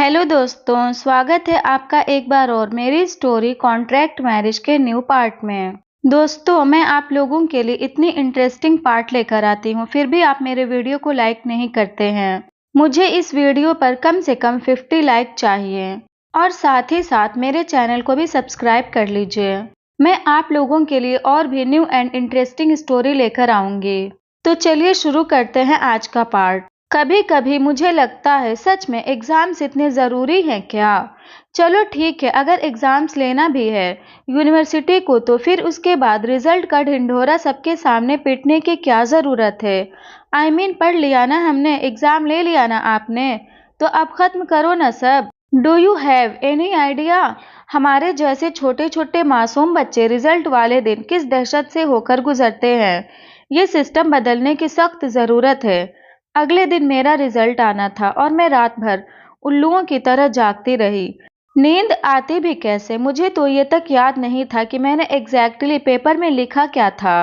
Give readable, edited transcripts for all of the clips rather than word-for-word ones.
Hello दोस्तों, स्वागत है आपका एक बार और मेरी स्टोरी कॉन्ट्रैक्ट मैरिज के न्यू पार्ट में। दोस्तों, मैं आप लोगों के लिए इतनी इंटरेस्टिंग पार्ट लेकर आती हूँ, फिर भी आप मेरे वीडियो को लाइक नहीं करते हैं। मुझे इस वीडियो पर कम से कम 50 लाइक चाहिए और साथ ही साथ मेरे चैनल को भी सब्सक्राइब कर लीजिए। मैं आप लोगों के लिए और भी न्यू एंड इंटरेस्टिंग स्टोरी लेकर आऊंगी। तो चलिए शुरू करते हैं आज का पार्ट। कभी कभी मुझे लगता है सच में एग्जाम्स इतने ज़रूरी हैं क्या? चलो ठीक है, अगर एग्जाम्स लेना भी है यूनिवर्सिटी को, तो फिर उसके बाद रिजल्ट का ढिंढोरा सबके सामने पीटने की क्या ज़रूरत है? पढ़ लिया ना हमने, एग्ज़ाम ले लिया ना आपने, तो अब ख़त्म करो ना सब। Do you have any idea हमारे जैसे छोटे छोटे मासूम बच्चे रिजल्ट वाले दिन किस दहशत से होकर गुजरते हैं? ये सिस्टम बदलने की सख्त ज़रूरत है। अगले दिन मेरा रिजल्ट आना था और मैं रात भर उल्लुओं की तरह जागती रही। नींद आती भी कैसे, मुझे तो ये तक याद नहीं था कि मैंने एग्जैक्टली पेपर में लिखा क्या था।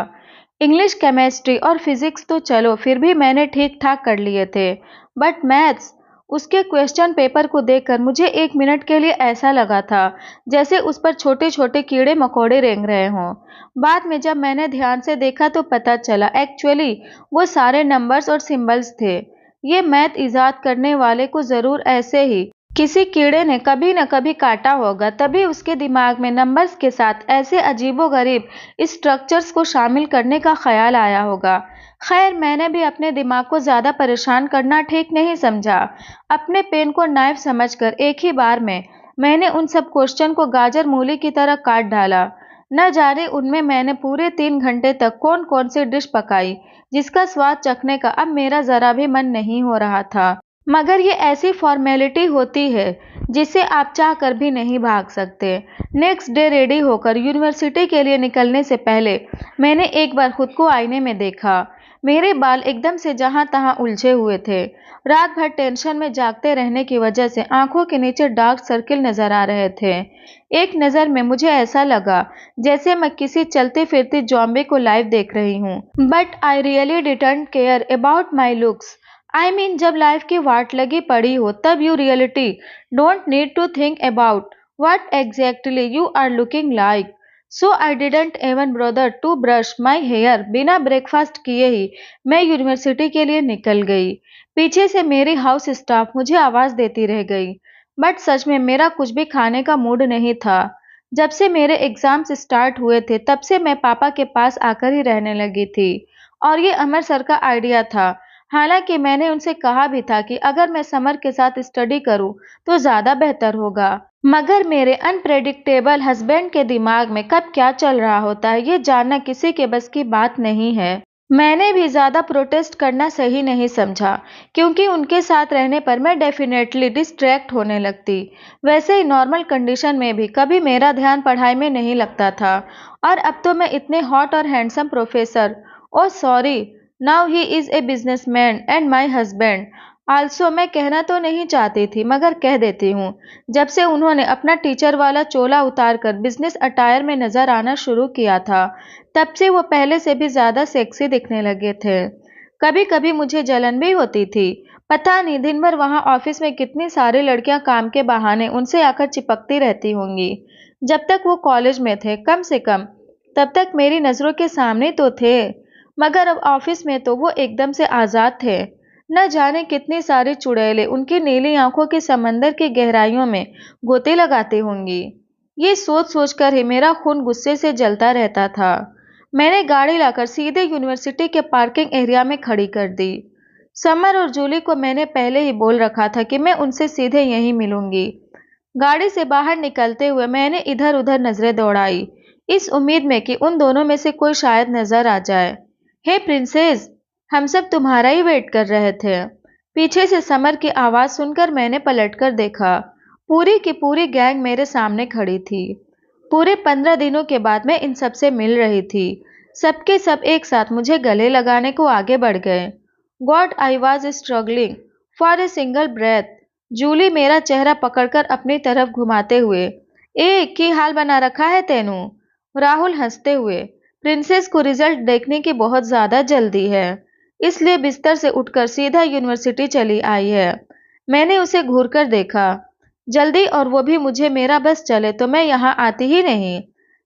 इंग्लिश, केमिस्ट्री और फिजिक्स तो चलो फिर भी मैंने ठीक ठाक कर लिए थे, बट मैथ्स, उसके क्वेश्चन पेपर को देखकर मुझे एक मिनट के लिए ऐसा लगा था जैसे उस पर छोटे छोटे कीड़े मकोड़े रेंग रहे हों। बाद में जब मैंने ध्यान से देखा तो पता चला एक्चुअली वो सारे नंबर्स और सिंबल्स थे। ये मैथ इजाद करने वाले को ज़रूर ऐसे ही किसी कीड़े ने कभी न कभी काटा होगा, तभी उसके दिमाग में नंबर्स के साथ ऐसे अजीबोगरीब स्ट्रक्चर्स को शामिल करने का ख्याल आया होगा। खैर, मैंने भी अपने दिमाग को ज़्यादा परेशान करना ठीक नहीं समझा। अपने पेन को नाइफ समझकर एक ही बार में मैंने उन सब क्वेश्चन को गाजर मूली की तरह काट डाला। न जाने उनमें मैंने पूरे 3 घंटे तक कौन कौन सी डिश पकाई जिसका स्वाद चखने का अब मेरा ज़रा भी मन नहीं हो रहा था। मगर ये ऐसी फॉर्मेलिटी होती है जिसे आप चाह कर भी नहीं भाग सकते। नेक्स्ट डे रेडी होकर यूनिवर्सिटी के लिए निकलने से पहले मैंने एक बार खुद को आईने में देखा। मेरे बाल एकदम से जहां तहां उलझे हुए थे। रात भर टेंशन में जागते रहने की वजह से आंखों के नीचे डार्क सर्किल नजर आ रहे थे। एक नज़र में मुझे ऐसा लगा जैसे मैं किसी चलती फिरती जॉम्बी को लाइव देख रही हूँ। But I really didn't care about my looks. जब लाइफ की वाट लगी पड़ी हो तब you reality don't need to think about what exactly you are looking like. So I didn't even bother to brush my hair. बिना breakfast किए ही मैं यूनिवर्सिटी के लिए निकल गई। पीछे से मेरी हाउस स्टाफ मुझे आवाज़ देती रह गई, बट सच में मेरा कुछ भी खाने का मूड नहीं था। जब से मेरे एग्जाम्स स्टार्ट हुए थे तब से मैं पापा के पास आकर ही रहने लगी थी, और ये अमर सर का आइडिया था। हालांकि मैंने उनसे कहा भी था कि अगर मैं समर के साथ स्टडी करूं तो ज़्यादा बेहतर होगा। मगर मेरे अनप्रेडिक्टेबल हस्बैंड के दिमाग में कब क्या चल रहा होता है ये जानना किसी के बस की बात नहीं है। मैंने भी ज़्यादा प्रोटेस्ट करना सही नहीं समझा, क्योंकि उनके साथ रहने पर मैं डेफिनेटली डिस्ट्रैक्ट होने लगती। वैसे ही नॉर्मल कंडीशन में भी कभी मेरा ध्यान पढ़ाई में नहीं लगता था, और अब तो मैं इतने हॉट और handsome professor, oh sorry, now he is a businessman and my husband also, मैं कहना तो नहीं चाहती थी मगर कह देती हूँ। जब से उन्होंने अपना टीचर वाला चोला उतार कर बिजनेस अटायर में नजर आना शुरू किया था तब से वो पहले से भी ज्यादा सेक्सी दिखने लगे थे। कभी कभी मुझे जलन भी होती थी। पता नहीं दिन भर वहाँ ऑफिस में कितनी सारी लड़कियां काम के बहाने उनसे आकर चिपकती रहती होंगी। जब तक वो कॉलेज में थे कम से कम, तब तक मेरी नज़रों के सामने तो थे, मगर अब ऑफिस में तो वो एकदम से आज़ाद थे। न जाने कितनी सारी चुड़ैलें उनकी नीली आंखों के समंदर की गहराइयों में गोते लगाती होंगी। ये सोच सोचकर ही मेरा खून गुस्से से जलता रहता था। मैंने गाड़ी लाकर सीधे यूनिवर्सिटी के पार्किंग एरिया में खड़ी कर दी। समर और जूली को मैंने पहले ही बोल रखा था कि मैं उनसे सीधे यहीं मिलूंगी। गाड़ी से बाहर निकलते हुए मैंने इधर उधर नजरें दौड़ाई, इस उम्मीद में कि उन दोनों में से कोई शायद नजर आ जाए। हे प्रिंसेस, हम सब तुम्हारा ही वेट कर रहे थे। पीछे से समर की आवाज सुनकर मैंने पलटकर देखा। पूरी की पूरी गैंग मेरे सामने खड़ी थी। पूरे 15 दिनों के बाद मैं इन सब से मिल रही थी। सबके सब एक साथ मुझे गले लगाने को आगे बढ़ गए। God, I was struggling for a single breath. Julie मेरा चेहरा पकड़कर अपनी तरफ घुमाते हुए, ए की हाल बना रखा है तेनू? राहुल हंसते हुए, प्रिंसेस को रिजल्ट देखने की बहुत ज्यादा जल्दी है, इसलिए बिस्तर से उठकर सीधा यूनिवर्सिटी चली आई है। मैंने उसे घूरकर देखा। जल्दी, और वो भी मुझे मेरा बस चले तो मैं यहाँ आती ही नहीं।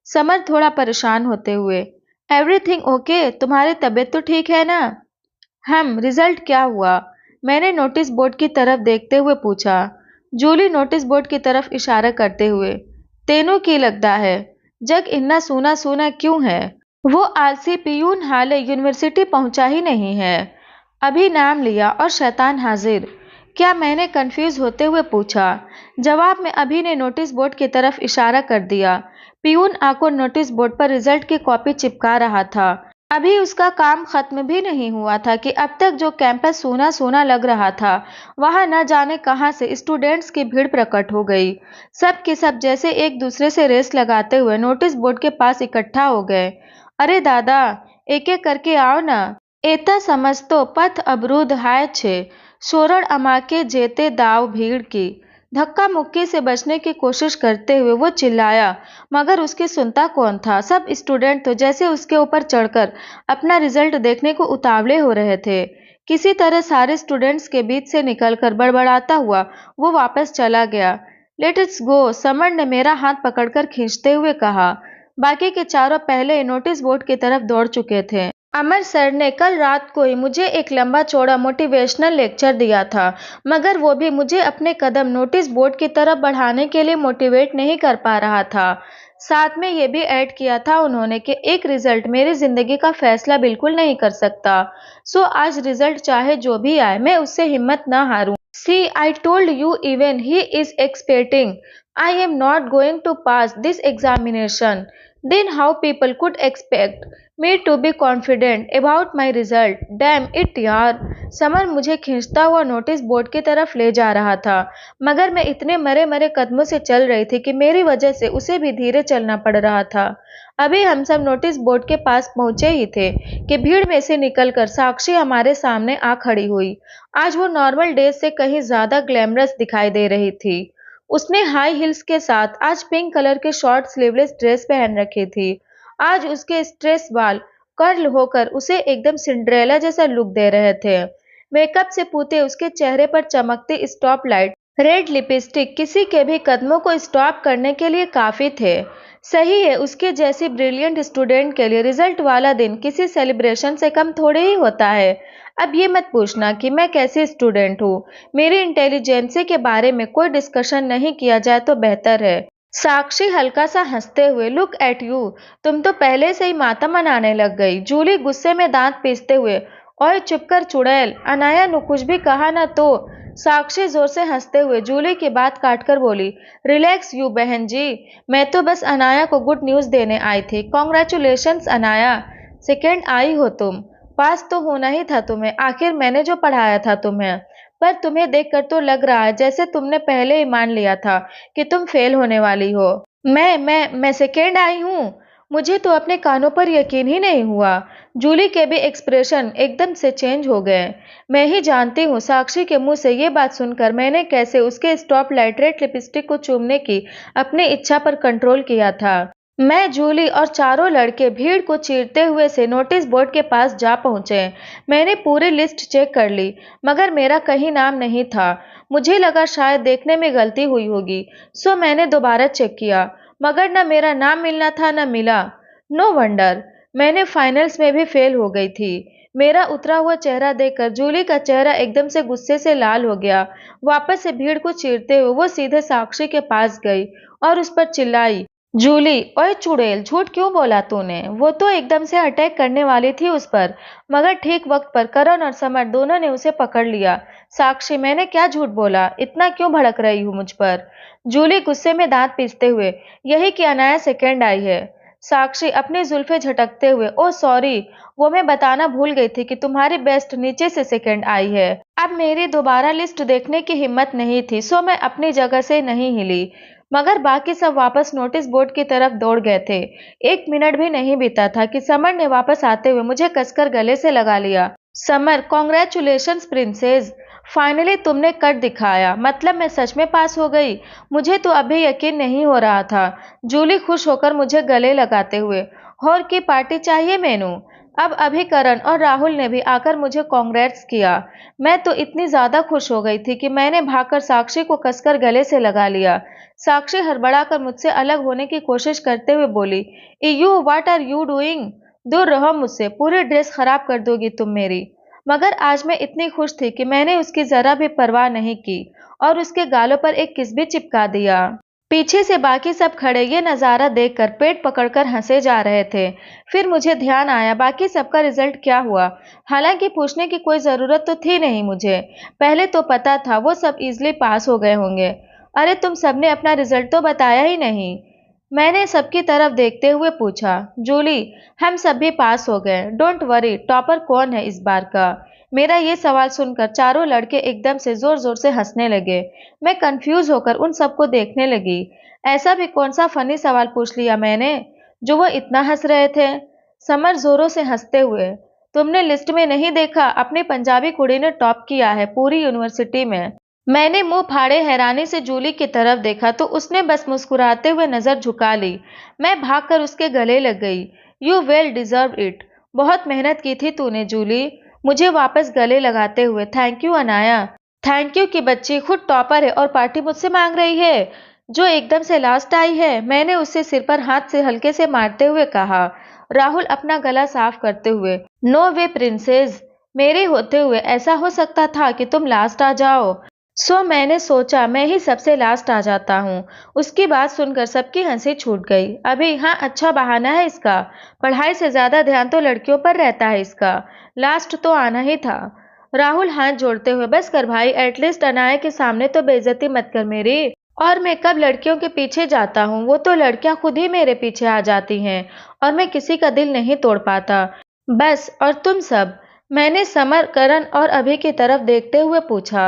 समर थोड़ा परेशान होते हुए, एवरीथिंग ओके? तुम्हारी तबीयत तो ठीक है ना? रिजल्ट क्या हुआ? मैंने नोटिस बोर्ड की तरफ देखते हुए पूछा। जूली नोटिस बोर्ड की तरफ इशारा करते हुए, तेनों की लगता है, जग इतना सूना सूना क्यों है? वो आलसी पियून हाले यूनिवर्सिटी पहुंचा ही नहीं है। अभी नाम लिया और शैतान हाजिर। क्या? मैंने कंफ्यूज होते हुए पूछा। जवाब में अभी ने नोटिस बोर्ड की तरफ इशारा कर दिया। पियून आकर नोटिस बोर्ड पर रिजल्ट की कॉपी चिपका रहा था। अभी उसका काम खत्म भी नहीं हुआ था कि अब तक जो कैंपस सूना सूना लग रहा था, वहां न जाने कहां से स्टूडेंट्स की भीड़ प्रकट हो गई। सब के सब जैसे एक दूसरे से रेस लगाते हुए नोटिस बोर्ड के पास इकट्ठा हो गए। अरे दादा, एक एक करके आओ ना। एता समझतो पथ अवरुद्ध हाय छे। सोरण अमाके जेते दाव भीड़ की। धक्का मुक्की से बचने की कोशिश करते हुए वो चिल्लाया, मगर उसकी सुनता कौन था? सब स्टूडेंट तो जैसे उसके ऊपर चढ़कर अपना रिजल्ट देखने को उतावले हो रहे थे। किसी तरह सारे स्टूडेंट्स के बीच से निकलकर बड़बड़ाता हुआ वो वापस चला गया। लेट्स गो, समर ने मेरा हाथ पकड़कर खींचते हुए कहा। बाकी के चारों पहले नोटिस बोर्ड की तरफ दौड़ चुके थे। अमर सर ने कल रात को ही मुझे एक लंबा चौड़ा मोटिवेशनल लेक्चर दिया था, मगर वो भी मुझे अपने कदम नोटिस बोर्ड की तरफ बढ़ाने के लिए मोटिवेट नहीं कर पा रहा था। साथ में ये भी ऐड किया था उन्होंने कि एक रिजल्ट मेरी जिंदगी का फैसला बिल्कुल नहीं कर सकता। सो आज रिजल्ट चाहे जो भी आए, मैं उससे हिम्मत न हारूं। See, I told you even he is expecting I am not going to pass this examination. Then how people could expect me to be confident about my result? Damn it यार। समर मुझे खींचता हुआ notice board की तरफ ले जा रहा था, मगर मैं इतने मरे मरे कदमों से चल रही थी कि मेरी वजह से उसे भी धीरे चलना पड़ रहा था। अभी हम सब नोटिस बोर्ड के पास पहुंचे ही थे कि भीड़ में से निकलकर साक्षी हमारे सामने आ खड़ी हुई। आज वो नॉर्मल डेज से कहीं ज्यादा ग्लैमरस दिखाई दे रही थी। उसने हाई हील्स के साथ आज पिंक कलर के शॉर्ट स्लीवलेस ड्रेस पहन रखी थी। आज उसके स्ट्रेस बाल कर्ल होकर उसे एकदम सिंड्रेला जैसा लुक दे रहे थे। मेकअप से पूते उसके चेहरे पर चमकती स्टॉप लाइट रेड लिपस्टिक किसी के भी कदमों को स्टॉप करने के लिए काफी थे। सही है, उसके जैसी ब्रिलियंट स्टूडेंट के लिए रिजल्ट वाला दिन किसी सेलिब्रेशन से कम थोड़े ही होता है। अब ये मत पूछना कि मैं कैसी स्टूडेंट हूँ। मेरी इंटेलिजेंसी के बारे में कोई डिस्कशन नहीं किया जाए तो बेहतर है। साक्षी हल्का सा हंसते हुए, लुक एट यू, तुम तो पहले से ही माता मनाने लग गई। जूली गुस्से में दांत पीसते हुए, ओए चुप कर चुड़ैल, अनाया ने कुछ भी कहा ना तो। साक्षी जोर से हंसते हुए जूली की बात काटकर बोली, रिलैक्स यू बहन जी, मैं तो बस अनाया को गुड न्यूज देने आई थी। कॉन्ग्रेचुलेशंस अनाया, सेकेंड आई हो तुम। पास तो होना ही था तुम्हें, आखिर मैंने जो पढ़ाया था तुम्हें। पर तुम्हें देखकर तो लग रहा है जैसे तुमने पहले ही मान लिया था कि तुम फेल होने वाली हो। मैं सेकेंड आई हूँ? मुझे तो अपने कानों पर यकीन ही नहीं हुआ। जूली के भी एक्सप्रेशन एकदम से चेंज हो गए। मैं ही जानती हूँ साक्षी के मुंह से ये बात सुनकर मैंने कैसे उसके स्टॉप लाइट रेड लिपस्टिक को चूमने की अपनी इच्छा पर कंट्रोल किया था। मैं, जूली और चारों लड़के भीड़ को चीरते हुए से नोटिस बोर्ड के पास जा पहुंचे। मैंने पूरी लिस्ट चेक कर ली, मगर मेरा कहीं नाम नहीं था। मुझे लगा शायद देखने में गलती हुई होगी, सो मैंने दोबारा चेक किया, मगर न मेरा नाम मिलना था न मिला। नो वंडर, मैंने फाइनल्स में भी फेल हो गई थी। मेरा उतरा हुआ चेहरा देखकर जूली का चेहरा एकदम से गुस्से से लाल हो गया। वापस से भीड़ को चीरते हुए वो सीधे साक्षी के पास गई और उस पर चिल्लाई, जूली, ओए चुड़ैल, झूठ क्यों बोला तूने? वो तो एकदम से अटैक करने वाली थी उस पर, मगर ठीक वक्त पर करण और समर दोनों ने उसे पकड़ लिया। साक्षी, मैंने क्या झूठ बोला? इतना क्यों भड़क रही हूँ मुझ पर? जूली गुस्से में दांत पीसते हुए, यही कि अनाया सेकेंड आई है। साक्षी अपनी जुल्फे झटकते हुए, ओ सॉरी, वो मैं बताना भूल गई थी कि तुम्हारी बेस्ट नीचे से सेकेंड आई है। अब मेरी दोबारा लिस्ट देखने की हिम्मत नहीं थी, सो मैं अपनी जगह से नहीं हिली, मगर बाकी सब वापस नोटिस बोर्ड की तरफ दौड़ गए थे। 1 मिनट भी नहीं बीता था कि समर ने वापस आते हुए मुझे कसकर गले से लगा लिया। समर, कॉन्ग्रेचुलेशंस प्रिंसेस, फाइनली तुमने कर दिखाया। मतलब मैं सच में पास हो गई। मुझे तो अभी यकीन नहीं हो रहा था। जूली खुश होकर मुझे गले लगाते हुए, और की पार्टी चाहिए मेनू? अब अभी करण और राहुल ने भी आकर मुझे कांग्रेट्स किया। मैं तो इतनी ज्यादा खुश हो गई थी कि मैंने भागकर साक्षी को कसकर गले से लगा लिया। साक्षी हड़बड़ाकर मुझसे अलग होने की कोशिश करते हुए बोली, you what are you doing? दूर रहो मुझसे, पूरी ड्रेस खराब कर दोगी तुम मेरी। मगर आज मैं इतनी खुश थी कि मैंने उसकी जरा भी परवाह नहीं की और उसके गालों पर एक किस भी चिपका दिया। पीछे से बाकी सब खड़े ये नज़ारा देखकर पेट पकड़कर हंसे जा रहे थे। फिर मुझे ध्यान आया बाकी सबका रिजल्ट क्या हुआ। हालांकि पूछने की कोई ज़रूरत तो थी नहीं मुझे, पहले तो पता था वो सब इजीली पास हो गए होंगे। अरे तुम सबने अपना रिजल्ट तो बताया ही नहीं, मैंने सबकी तरफ देखते हुए पूछा। जूली, हम सब भी पास हो गए, डोंट वरी। टॉपर कौन है इस बार का? मेरा ये सवाल सुनकर चारों लड़के एकदम से जोर जोर से हंसने लगे। मैं कंफ्यूज होकर उन सबको देखने लगी। ऐसा भी कौन सा फनी सवाल पूछ लिया मैंने जो वो इतना हंस रहे थे? समर जोरों से हंसते हुए, तुमने लिस्ट में नहीं देखा, अपनी पंजाबी कुड़ी ने टॉप किया है पूरी यूनिवर्सिटी में। मैंने मुंह फाड़े हैरानी से जूली की तरफ देखा तो उसने बस मुस्कुराते हुए नजर झुका ली। मैं भागकर उसके गले लग गई। You well deserve it. बहुत मेहनत की थी तूने जूली। मुझे वापस गले लगाते हुए, thank you Anaya. Thank you की बच्ची खुद टॉपर है और पार्टी मुझसे मांग रही है, जो एकदम से लास्ट आई है। मैंने उससे सिर पर हाथ से हल्के से मारते हुए कहा। राहुल अपना गला साफ करते हुए, नो वे प्रिंसेस, मेरे होते हुए ऐसा हो सकता था कि तुम लास्ट आ जाओ? मैंने सोचा मैं ही सबसे लास्ट आ जाता हूँ। उसकी बात सुनकर सबकी हंसी छूट गई। अभी हाँ, अच्छा बहाना है इसका, पढ़ाई से ज्यादा ध्यान तो लड़कियों पर रहता है इसका। लास्ट तो आना ही था। राहुल हाथ जोड़ते हुए, बस कर भाई, एटलीस्ट अनाया के सामने तो बेइज्जती मत कर मेरी। और मैं कब लड़कियों के पीछे जाता हूँ, वो तो लड़कियां खुद ही मेरे पीछे आ जाती हैं और मैं किसी का दिल नहीं तोड़ पाता। बस, और तुम सब? मैंने समर, करण और अभी की तरफ देखते हुए पूछा।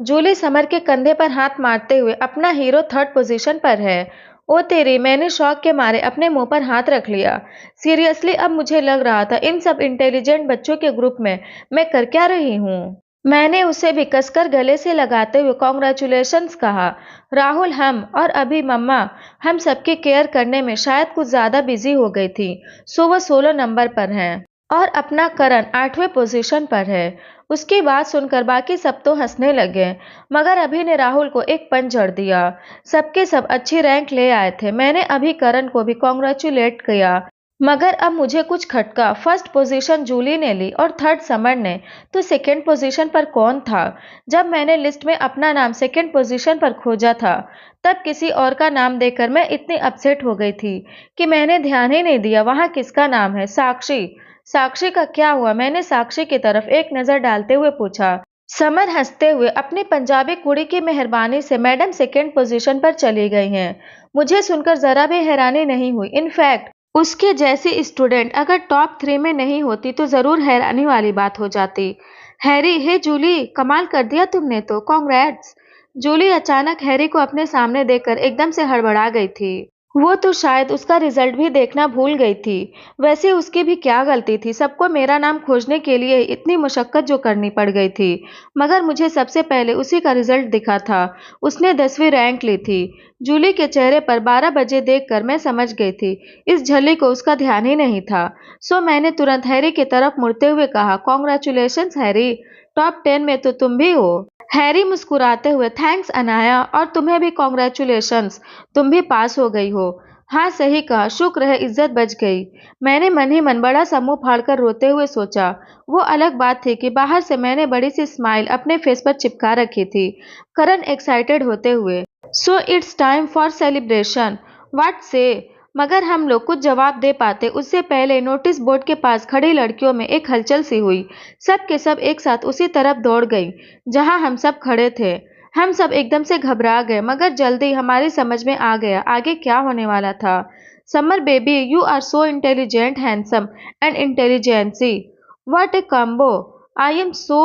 जूली समर के कंधे पर हाथ मारते हुए, अपना हीरो थर्ड पोजीशन पर है। ओ तेरी, मैंने शौक के मारे अपने मुंह पर हाथ रख लिया। सीरियसली अब मुझे लग रहा था इन सब इंटेलिजेंट बच्चों के ग्रुप में मैं कर क्या रही हूँ। मैंने उसे भी कसकर गले से लगाते हुए कॉन्ग्रेचुलेशंस कहा। राहुल, हम और अभी मम्मा, हम सबकी केयर करने में शायद कुछ ज्यादा बिजी हो गई थी, सो वो 16 नंबर पर हैं और अपना करण 8वें पोजीशन पर है। उसकी बात सुनकर बाकी सब तो हंसने लगे, मगर अभी ने राहुल को एक पंच जड़ दिया। सबके सब अच्छी रैंक ले आए थे। मैंने अभी करण को भी कॉन्ग्रेचुलेट किया, मगर अब मुझे कुछ खटका। फर्स्ट पोजीशन जूली ने ली और थर्ड समर ने, तो सेकंड पोजीशन पर कौन था? जब मैंने लिस्ट में अपना नाम सेकंड पोजीशन पर खोजा था, तब किसी और का नाम देखकर मैं इतनी अपसेट हो गई थी कि मैंने ध्यान ही नहीं दिया वहां किसका नाम है। साक्षी। साक्षी का क्या हुआ? मैंने साक्षी की तरफ एक नजर डालते हुए पूछा। समर हंसते हुए, अपनी पंजाबी कुड़ी की मेहरबानी से मैडम सेकंड पोजीशन पर चली गई हैं। मुझे सुनकर जरा भी हैरानी नहीं हुई। इनफैक्ट उसके जैसी स्टूडेंट अगर टॉप 3 में नहीं होती तो जरूर हैरानी वाली बात हो जाती। हैरी, हे जूली, कमाल कर दिया तुमने तो, कॉन्ग्रेट्स। जूली अचानक हैरी को अपने सामने देखकर एकदम से हड़बड़ा गई थी। वो तो शायद उसका रिजल्ट भी देखना भूल गई थी। वैसे उसकी भी क्या गलती थी, सबको मेरा नाम खोजने के लिए इतनी मुशक्कत जो करनी पड़ गई थी। मगर मुझे सबसे पहले उसी का रिजल्ट दिखा था। उसने 10वीं रैंक ली थी। जूली के चेहरे पर 12 बजे देखकर मैं समझ गई थी इस झल्ली को उसका ध्यान ही नहीं था। मैंने तुरंत हैरी की तरफ मुड़ते हुए कहा, कॉन्ग्रेचुलेशंस हैरी, टॉप 10 में तो तुम भी हो। हैरी मुस्कुराते हुए, थैंक्स अनाया, और तुम्हें भी कॉन्ग्रेचुलेशंस, तुम भी पास हो गई हो। हाँ सही कहा, शुक्र है इज्जत बच गई। मैंने मन ही मन बड़ा सा मुंह फाड़कर रोते हुए सोचा। वो अलग बात थी कि बाहर से मैंने बड़ी सी स्माइल अपने फेस पर चिपका रखी थी। करण एक्साइटेड होते हुए, it's time for celebration, what से? मगर हम लोग कुछ जवाब दे पाते उससे पहले नोटिस बोर्ड के पास खड़ी लड़कियों में एक हलचल सी हुई। सब के सब एक साथ उसी तरफ दौड़ गई जहां हम सब खड़े थे। हम सब एकदम से घबरा गए, मगर जल्दी हमारी समझ में आ गया आगे क्या होने वाला था। Samar baby, you are so intelligent, handsome and intelligency, what a combo, I am so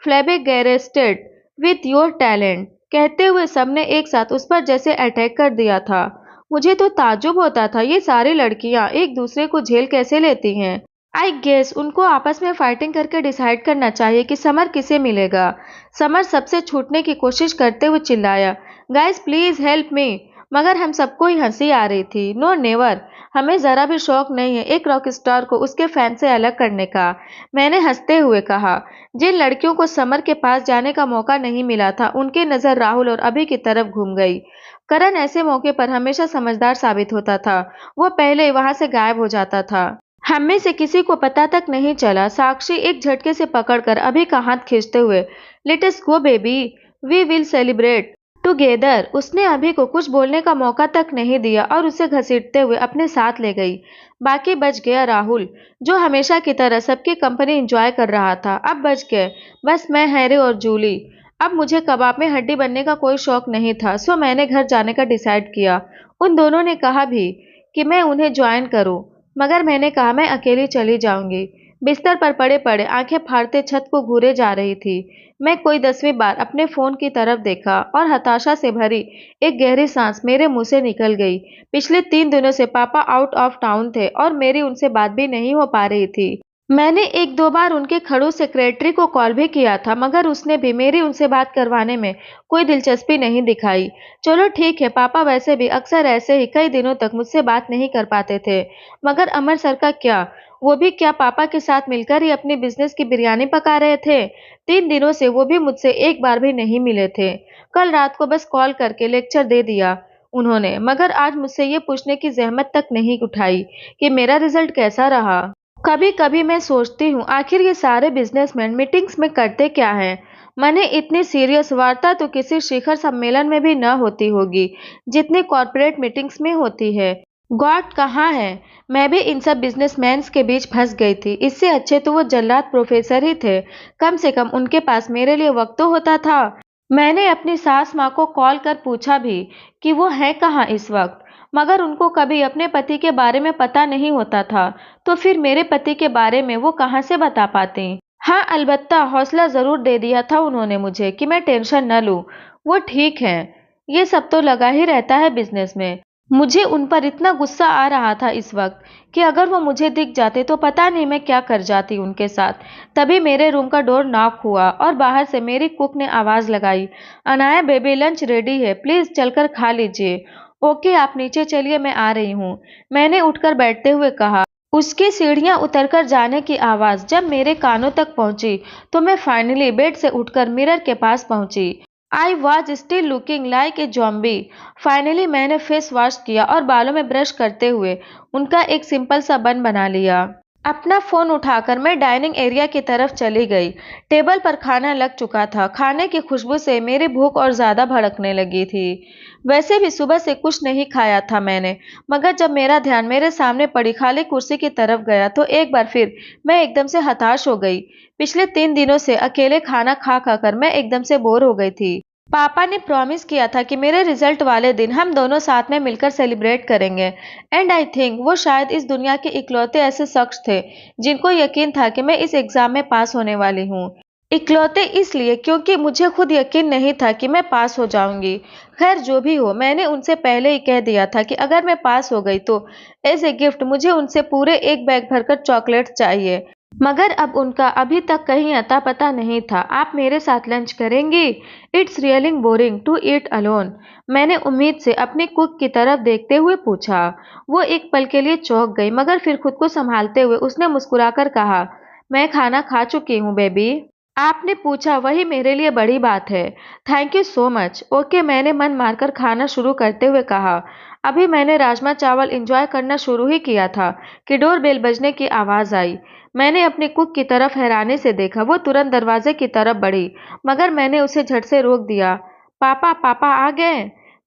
flabbergasted with your talent. कहते हुए सबने एक साथ उस पर जैसे अटैक कर दिया था। मुझे तो ताज्जुब होता था ये सारी लड़कियां एक दूसरे को झेल कैसे लेती हैं। आई गेस उनको आपस में फाइटिंग करके डिसाइड करना चाहिए कि समर किसे मिलेगा। समर सबसे छूटने की कोशिश करते हुए चिल्लाया, गाइस प्लीज हेल्प मी। मगर हम सबको ही हंसी आ रही थी। नो नेवर, हमें जरा भी शौक नहीं है एक रॉक स्टार को उसके फैन से अलग करने का। मैंने हंसते हुए कहा। जिन लड़कियों को समर के पास जाने का मौका नहीं मिला था, उनकी नजर राहुल और अभी की तरफ घूम गई। करण ऐसे मौके पर हमेशा समझदार साबित होता था। वो पहले वहां से गायब हो जाता था। हम में से किसी को पता तक नहीं चला। साक्षी एक झटके से पकड़कर अभी का हाथ खींचते हुए, let us go baby, we will celebrate together. उसने अभी को कुछ बोलने का मौका तक नहीं दिया और उसे घसीटते हुए अपने साथ ले गई। बाकी बच गया राहुल, जो हमेशा की तरह सबकी कंपनी एंजॉय कर रहा था। अब बच गए बस मैं, हैरी और जूली। अब मुझे कबाब में हड्डी बनने का कोई शौक नहीं था, सो मैंने घर जाने का डिसाइड किया। उन दोनों ने कहा भी कि मैं उन्हें ज्वाइन करूं, मगर मैंने कहा मैं अकेली चली जाऊंगी। बिस्तर पर पड़े पड़े आंखें फाड़ते छत को घूरे जा रही थी। मैं कोई 10वीं बार अपने फोन की तरफ देखा और हताशा से भरी एक गहरी सांस मेरे मुंह से निकल गई। पिछले 3 दिनों से पापा आउट ऑफ टाउन थे और मेरी उनसे बात भी नहीं हो पा रही थी। मैंने 1-2 बार उनके खड़ूस सेक्रेटरी को कॉल भी किया था, मगर उसने भी मेरी उनसे बात करवाने में कोई दिलचस्पी नहीं दिखाई। चलो ठीक है, पापा वैसे भी अक्सर ऐसे ही कई दिनों तक मुझसे बात नहीं कर पाते थे। मगर अमर सर का क्या? वो भी क्या पापा के साथ मिलकर ही अपनी बिजनेस की बिरयानी पका रहे थे? 3 दिनों से वो भी मुझसे एक बार भी नहीं मिले थे। कल रात को बस कॉल करके लेक्चर दे दिया उन्होंने, मगर आज मुझसे ये पूछने की जहमत तक नहीं उठाई कि मेरा रिजल्ट कैसा रहा। कभी कभी मैं सोचती हूँ आखिर ये सारे बिजनेसमैन मीटिंग्स में करते क्या हैं। मैंने इतनी सीरियस वार्ता तो किसी शिखर सम्मेलन में भी न होती होगी जितनी कॉर्पोरेट मीटिंग्स में होती है। गॉड कहाँ है? मैं भी इन सब बिजनेसमैन्स के बीच फंस गई थी। इससे अच्छे तो वो जल्लाद प्रोफेसर ही थे। कम से कम उनके पास मेरे लिए वक्त तो होता था। मैंने अपनी सास माँ को कॉल कर पूछा भी कि वो है कहाँ इस वक्त, मगर उनको कभी अपने पति के बारे में पता नहीं होता था, तो फिर मेरे पति के बारे में वो कहाँ से बता पाती। हाँ, अलबत्ता हौसला जरूर दे दिया था उन्होंने मुझे कि मैं टेंशन न लूं, वो ठीक है। ये सब तो लगा ही रहता है बिजनेस में। मुझे उन पर इतना गुस्सा आ रहा था इस वक्त कि अगर वो मुझे दिख जाते तो पता नहीं मैं क्या कर जाती उनके साथ। तभी मेरे रूम का डोर नॉक हुआ और बाहर से मेरी कुक ने आवाज लगाई, अनाया बेबी लंच रेडी है, प्लीज चलकर खा लीजिए। ओके, आप नीचे चलिए, मैं आ रही हूँ, मैंने उठकर बैठते हुए कहा। उसकी सीढ़ियां उतरकर जाने की आवाज जब मेरे कानों तक पहुंची तो मैं फाइनली बेड से उठकर मिरर के पास पहुंची। I was still looking like a zombie. Finally मैंने फेस वॉश किया और बालों में ब्रश करते हुए उनका एक सिंपल सा बन बना लिया। अपना फोन उठाकर मैं डाइनिंग एरिया की तरफ चली गई। टेबल पर खाना लग चुका था। खाने की खुशबू से मेरी भूख और ज्यादा भड़कने लगी थी। वैसे भी सुबह से कुछ नहीं खाया था मैंने, मगर जब मेरा ध्यान मेरे सामने पड़ी खाली कुर्सी की तरफ गया तो एक बार फिर मैं एकदम से हताश हो गई। पिछले 3 दिनों से अकेले खाना खा खा कर मैं एकदम से बोर हो गई थी। पापा ने प्रॉमिस किया था कि मेरे रिजल्ट वाले दिन हम दोनों साथ में मिलकर सेलिब्रेट करेंगे, एंड आई थिंक वो शायद इस दुनिया के इकलौते ऐसे शख्स थे जिनको यकीन था कि मैं इस एग्जाम में पास होने वाली हूँ। इकलौते इसलिए क्योंकि मुझे खुद यकीन नहीं था कि मैं पास हो जाऊंगी। खैर जो भी हो, मैंने उनसे पहले ही कह दिया था कि अगर मैं पास हो गई तो एज ए गिफ्ट मुझे उनसे पूरे एक बैग भरकर चॉकलेट चाहिए। मगर अब उनका अभी तक कहीं अता पता नहीं था। आप मेरे साथ लंच करेंगी? It's really boring to eat alone. मैंने उम्मीद से अपनी कुक की तरफ देखते हुए पूछा। वो एक पल के लिए चौंक गई, मगर फिर खुद को संभालते हुए उसने मुस्कुराकर कहा, मैं खाना खा चुकी हूँ बेबी। आपने पूछा वही मेरे लिए बड़ी बात है। Thank you so much. Okay, मैंने मन मारकर खाना शुरू करते हुए कहा। अभी मैंने राजमा चावल एंजॉय करना शुरू ही किया था कि डोर बेल बजने की आवाज आई। मैंने अपने कुक की तरफ हैरानी से देखा। वो तुरंत दरवाजे की तरफ बढ़ी, मगर मैंने उसे झट से रोक दिया। पापा, पापा आ गए,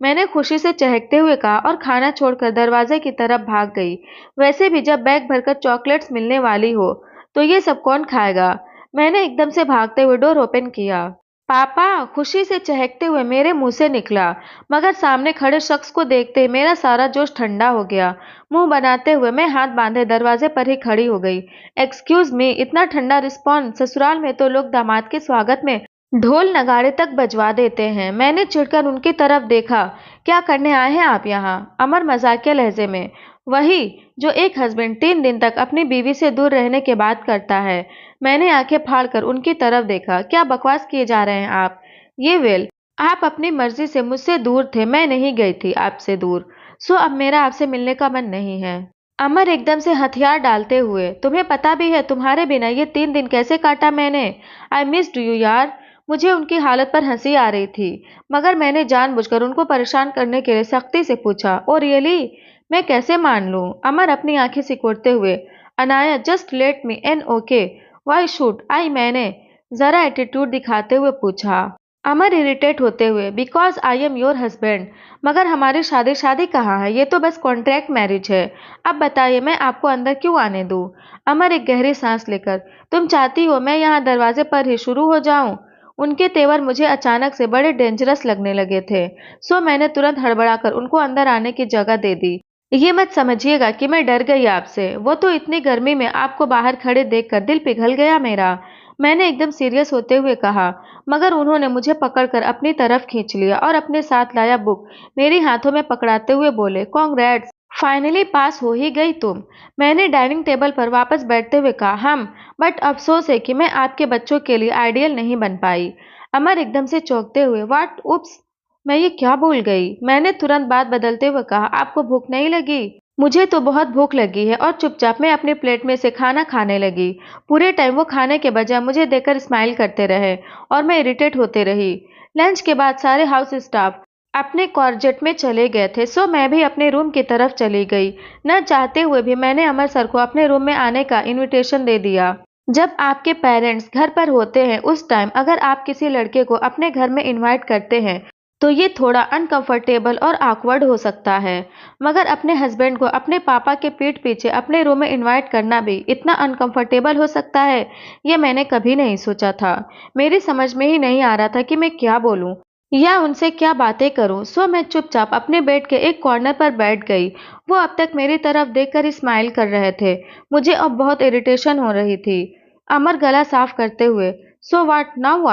मैंने खुशी से चहकते हुए कहा और खाना छोड़कर दरवाजे की तरफ भाग गई। वैसे भी जब बैग भरकर चॉकलेट्स मिलने वाली हो तो ये सब कौन खाएगा। मैंने एकदम से भागते हुए डोर ओपन किया। पापा, खुशी से चहकते हुए मेरे मुंह से निकला, मगर सामने खड़े शख्स को देखते ही मेरा सारा जोश ठंडा हो गया। मुंह बनाते हुए मैं हाथ बांधे दरवाजे पर ही खड़ी हो गई। एक्सक्यूज मी, इतना ठंडा रिस्पॉन्स? ससुराल में तो लोग दामाद के स्वागत में ढोल नगाड़े तक बजवा देते हैं। मैंने चिढ़कर उनकी तरफ देखा। क्या करने आए हैं आप यहाँ? अमर मजाकिया लहजे में, वही जो एक हस्बैंड 3 दिन तक अपनी बीवी से दूर रहने के बाद करता है। मैंने आंखें फाड़कर उनकी तरफ देखा। क्या बकवास किए जा रहे हैं आप? ये वेल, आप अपनी मर्जी से मुझसे दूर थे, मैं नहीं गई थी आपसे दूर। सो अब मेरा आपसे मिलने का मन नहीं है। अमर एकदम से हथियार डालते हुए, तुम्हें पता भी है तुम्हारे बिना ये 3 दिन कैसे काटा मैंने? आई मिस्ड यू यार। मुझे उनकी हालत पर हंसी आ रही थी, मगर मैंने जानबूझकर उनको परेशान करने के लिए सख्ती से पूछा, ओ रियली? मैं कैसे मान लूं? अमर अपनी आंखें सिकोड़ते हुए, Anaya just let me in okay. Why should I? मैंने जरा एटीट्यूड दिखाते हुए पूछा। अमर इरिटेट होते हुए, because I am your husband. मगर हमारी शादी शादी कहाँ है? ये तो बस कॉन्ट्रैक्ट मैरिज है। अब बताइए मैं आपको अंदर क्यों आने दूं? अमर एक गहरी सांस लेकर, तुम चाहती हो मैं यहाँ दरवाजे पर ही शुरू हो जाऊं? उनके तेवर मुझे अचानक से बड़े डेंजरस लगने लगे थे। सो मैंने तुरंत हड़बड़ाकर उनको अंदर आने की जगह दे दी। ये मत समझिएगा कि मैं डर गई आपसे, वो तो इतनी गर्मी में आपको बाहर खड़े देखकर दिल पिघल गया मेरा। मैंने एकदम सीरियस होते हुए कहा, मगर उन्होंने मुझे पकड़कर अपनी तरफ खींच लिया और अपने साथ लाया बुक मेरे हाथों में पकड़ाते हुए बोले, कॉन्ग्रेट्स, फाइनली पास हो ही गई तुम। मैंने डाइनिंग टेबल पर वापस बैठते हुए कहा, हम, बट अफसोस है कि मैं आपके बच्चों के लिए आइडियल नहीं बन पाई। अमर एकदम से चौंकते हुए, व्हाट? उप्स, मैं ये क्या भूल गई? मैंने तुरंत बात बदलते हुए कहा, आपको भूख नहीं लगी? मुझे तो बहुत भूख लगी है। और चुपचाप मैं अपनी प्लेट में से खाना खाने लगी। पूरे टाइम वो खाने के बजाय मुझे देखकर स्माइल करते रहे और मैं इरिटेट होते रही। लंच के बाद सारे हाउस स्टाफ अपने कॉर्जेट में चले गए थे, सो मैं भी अपने रूम की तरफ चली गई। न चाहते हुए भी मैंने अमर सर को अपने रूम में आने का इनविटेशन दे दिया। जब आपके पेरेंट्स घर पर होते हैं उस टाइम अगर आप किसी लड़के को अपने घर में इनवाइट करते हैं तो ये थोड़ा अनकंफर्टेबल और ऑकवर्ड हो सकता है, मगर अपने हस्बैंड को अपने पापा के पीठ पीछे अपने रूम में इनवाइट करना भी इतना अनकंफर्टेबल हो सकता है, ये मैंने कभी नहीं सोचा था। मेरी समझ में ही नहीं आ रहा था कि मैं क्या बोलूं या उनसे क्या बातें करूं। सो मैं चुपचाप अपने बेड के एक कॉर्नर पर बैठ गई। वो अब तक मेरी तरफ देखकर स्माइल कर रहे थे। मुझे अब बहुत इरिटेशन हो रही थी। अमर गला साफ करते हुए, so what now?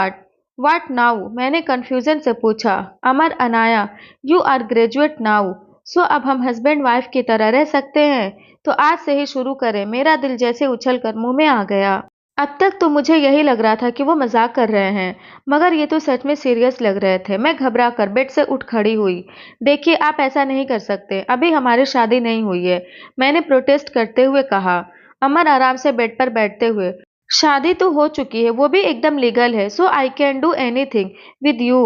What now? मैंने कंफ्यूजन से पूछा। Amar, Anaya, you are graduate now, so अब हम हस्बैंड वाइफ की तरह रह सकते हैं? तो आज से ही शुरू करें। मेरा दिल जैसे उछल कर मुंह में आ गया। अब तक तो मुझे यही लग रहा था कि वो मजाक कर रहे हैं, मगर ये तो सच में सीरियस लग रहे थे। मैं घबरा कर बेड से उठ खड़ी हुई। देखिए, आप ऐसा नहीं कर सकते, अभी हमारी शादी नहीं हुई है, मैंने प्रोटेस्ट करते हुए कहा। अमर आराम से बेड पर बैठते हुए, शादी तो हो चुकी है, वो भी एकदम लीगल है, so I can do anything with you.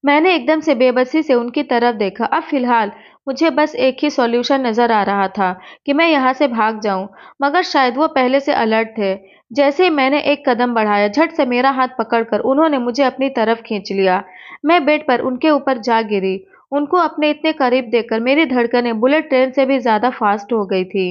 मैंने एकदम से बेबसी से उनकी तरफ देखा। अब फिलहाल मुझे बस एक ही सॉल्यूशन नजर आ रहा था कि मैं यहाँ से भाग जाऊं, मगर शायद वो पहले से अलर्ट थे। जैसे ही मैंने एक कदम बढ़ाया, झट से मेरा हाथ पकड़कर उन्होंने मुझे अपनी तरफ खींच लिया। मैं बेड पर उनके ऊपर जा गिरी। उनको अपने इतने करीब देखकर मेरी धड़कनें बुलेट ट्रेन से भी ज्यादा फास्ट हो गई थी।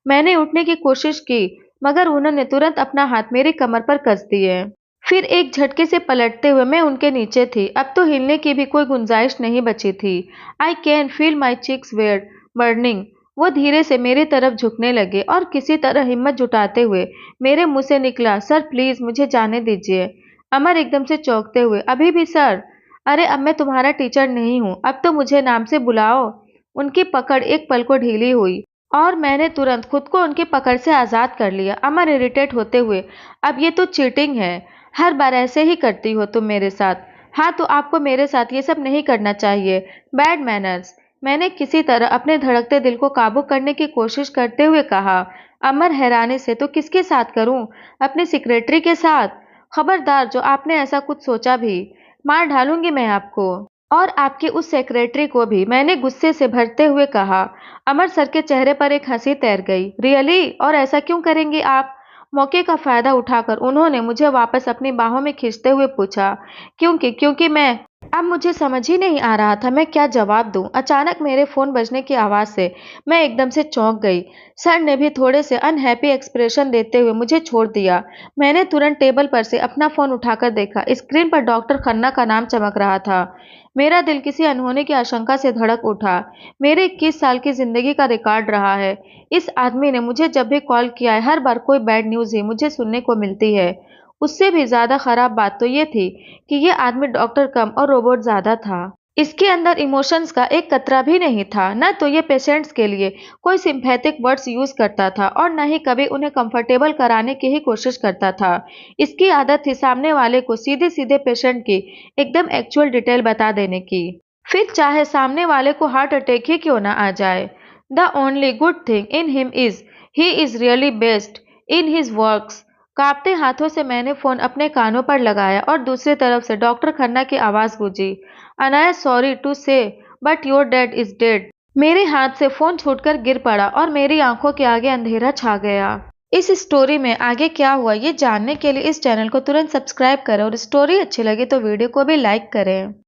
मैंने उठने की कोशिश की, मगर उन्होंने तुरंत अपना हाथ मेरी कमर पर कस दिए। फिर एक झटके से पलटते हुए मैं उनके नीचे थी। अब तो हिलने की भी कोई गुंजाइश नहीं बची थी। I can feel my cheeks were burning. वो धीरे से मेरी तरफ झुकने लगे और किसी तरह हिम्मत जुटाते हुए मेरे मुंह से निकला, सर प्लीज मुझे जाने दीजिए। अमर एकदम से चौंकते हुए, अभी भी सर? अरे अब मैं तुम्हारा टीचर नहीं हूँ, अब तो मुझे नाम से बुलाओ। उनकी पकड़ एक पल को ढीली हुई और मैंने तुरंत खुद को उनकी पकड़ से आजाद कर लिया। अमर इरिटेट होते हुए, अब ये तो चीटिंग है, हर बार ऐसे ही करती हो तुम मेरे साथ। हाँ, तो आपको मेरे साथ ये सब नहीं करना चाहिए, बैड मैनर्स। मैंने किसी तरह अपने धड़कते दिल को काबू करने की कोशिश करते हुए कहा। अमर हैरानी से, तो किसके साथ करूं? अपने सेक्रेटरी के साथ? खबरदार, जो आपने ऐसा कुछ सोचा भी, मार डालूंगी मैं आपको, और आपके उस सेक्रेटरी को भी, मैंने गुस्से से भरते हुए कहा। अमर सर के चेहरे पर एक हंसी तैर गई। रियली? और ऐसा क्यों करेंगे आप? मौके का फायदा उठाकर उन्होंने मुझे वापस अपनी बाहों में खींचते हुए पूछा, क्योंकि क्योंकि मैं, अब मुझे समझ ही नहीं आ रहा था मैं क्या जवाब दूं। अचानक मेरे फोन बजने की आवाज से मैं एकदम से चौंक गई। सर ने भी थोड़े से अनहैप्पी एक्सप्रेशन देते हुए मुझे छोड़ दिया। मैंने तुरंत टेबल पर से अपना फोन उठाकर देखा। स्क्रीन पर डॉक्टर खन्ना का नाम चमक रहा था। मेरा दिल किसी अनहोनी की आशंका से धड़क उठा। मेरे 21 साल की जिंदगी का रिकॉर्ड रहा है। इस आदमी ने मुझे जब भी कॉल किया है, हर बार कोई बैड न्यूज ही मुझे सुनने को मिलती है। उससे भी ज्यादा खराब बात तो ये थी कि ये आदमी डॉक्टर कम और रोबोट ज्यादा था। इसके अंदर इमोशंस का एक कतरा भी नहीं था। न तो ये पेशेंट्स के लिए कोई सिंपैथिक वर्ड्स यूज करता था और न ही कभी उन्हें कंफर्टेबल कराने की ही कोशिश करता था। इसकी आदत थी सामने वाले को सीधे सीधे पेशेंट की एकदम एक्चुअल डिटेल बता देने की, फिर चाहे सामने वाले को हार्ट अटैक ही क्यों ना आ जाए। The only good thing in him is he is really best in his works. कांपते हाथों से मैंने फोन अपने कानों पर लगाया और दूसरी तरफ से डॉक्टर खन्ना की आवाज गूंजी, अनाया सॉरी टू से but your dad is dead. मेरे हाथ से फोन छूटकर गिर पड़ा और मेरी आंखों के आगे अंधेरा छा गया। इस स्टोरी में आगे क्या हुआ ये जानने के लिए इस चैनल को तुरंत सब्सक्राइब करें और स्टोरी अच्छी लगी तो वीडियो को भी लाइक करें।